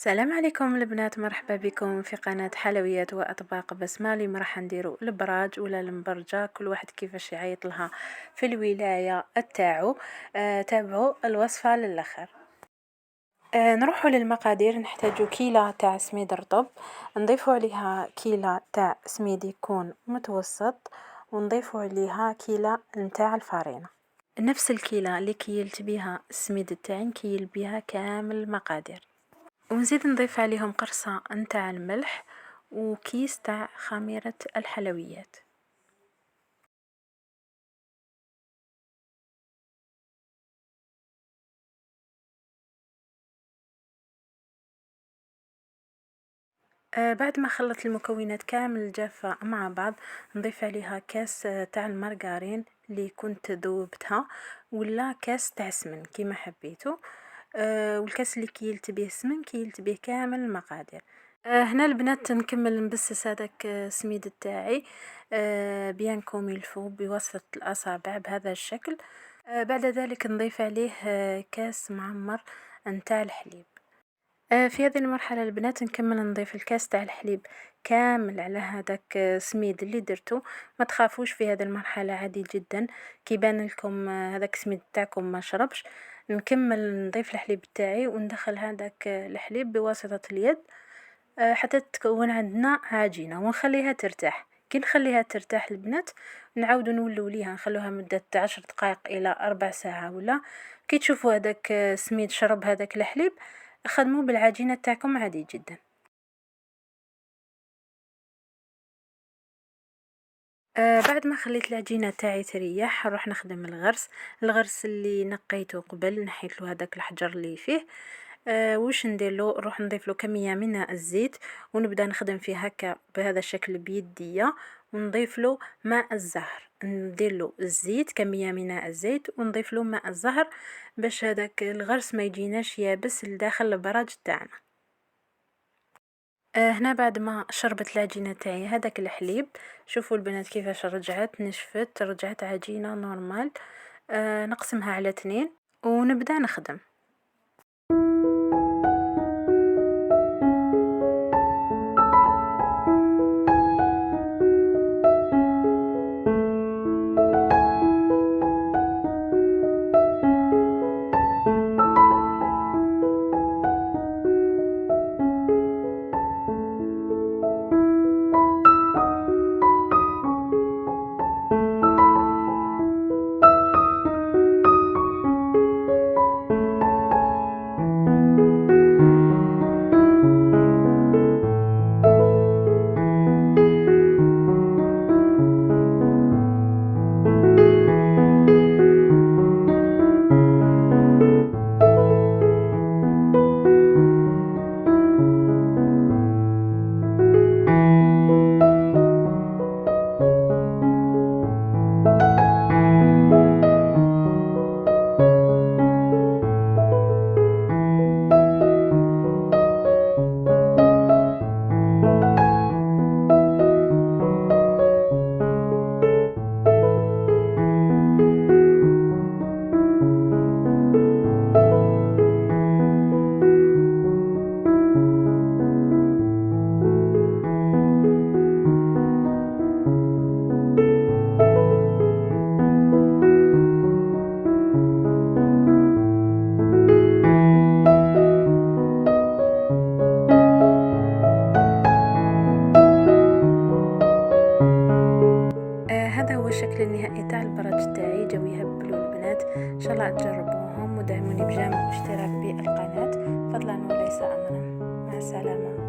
السلام عليكم البنات، مرحبا بكم في قناة حلويات وأطباق بسمة. اليوم راح نديرو البراج ولا المبرجة، كل واحد كيفاش يعيط لها في الولاية تاعو. تابعوا الوصفة للآخر. نروحوا للمقادير. نحتاجو كيلة تاع سميد رطب، نضيفو عليها كيلة تاع سميد يكون متوسط، ونضيفو عليها كيلة نتاع الفارينة. نفس الكيلة اللي كيلت بها السميد تاعي نكيل بها كامل المقادير، ونزيد نضيف عليهم قرصة نتاع الملح وكيس تاع خميرة الحلويات. بعد ما خلط المكونات كامل الجافة مع بعض، نضيف عليها كاس تاع المارغرين اللي كنت ذوبتها، ولا كاس تاع سمن كيما حبيتو. والكاس اللي كيلت به السمن كيلت به كامل المقادير. هنا البنات نكمل نبسس هذاك السميد تاعي بيان كوم يلفو بواسطة الأصابع بهذا الشكل. بعد ذلك نضيف عليه كاس معمر نتاع الحليب. في هذه المرحلة البنات نكمل نضيف الكاس تاع الحليب كامل على هذاك سميد اللي درتو. ما تخافوش في هذه المرحلة، عادي جدا كيبان لكم هذاك السميد تاعكم ما شربش. نكمل نضيف الحليب تاعي وندخل هذاك الحليب بواسطة اليد حتى تتكون عندنا عجينة، ونخليها ترتاح. كي نخليها ترتاح البنات نعاودو نولو ليها، نخلوها مدة 10 دقائق إلى 4 ساعة. ولا كي تشوفوا هذاك سميد شرب هذاك الحليب، خدموا بالعجينة تاعكم عادي جدا. بعد ما خليت العجينة تاعي تريح، نروح نخدم الغرس اللي نقيته قبل، نحيت له هذاك الحجر اللي فيه. واش ندير له؟ نروح نضيف له كمية من الزيت، ونبدا نخدم فيه هكا بهذا الشكل بيدية، ونضيف له ماء الزهر. ندير له الزيت، كمية من الزيت، ونضيف له ماء الزهر باش هذاك الغرس ما يجيناش يابس لداخل البراج تاعنا. هنا بعد ما شربت العجينة تاعي هذاك الحليب، شوفوا البنات كيفاش رجعت نشفت، رجعت عجينة نورمال. نقسمها على 2 ونبدأ نخدم. هذا هو الشكل النهائي تاع البراج تاعي، جاو يهبلوا البنات. ان شاء الله تجربوهم ودعموني بجمع واشتراك بالقناة فضلا وليس امرا. مع السلامة.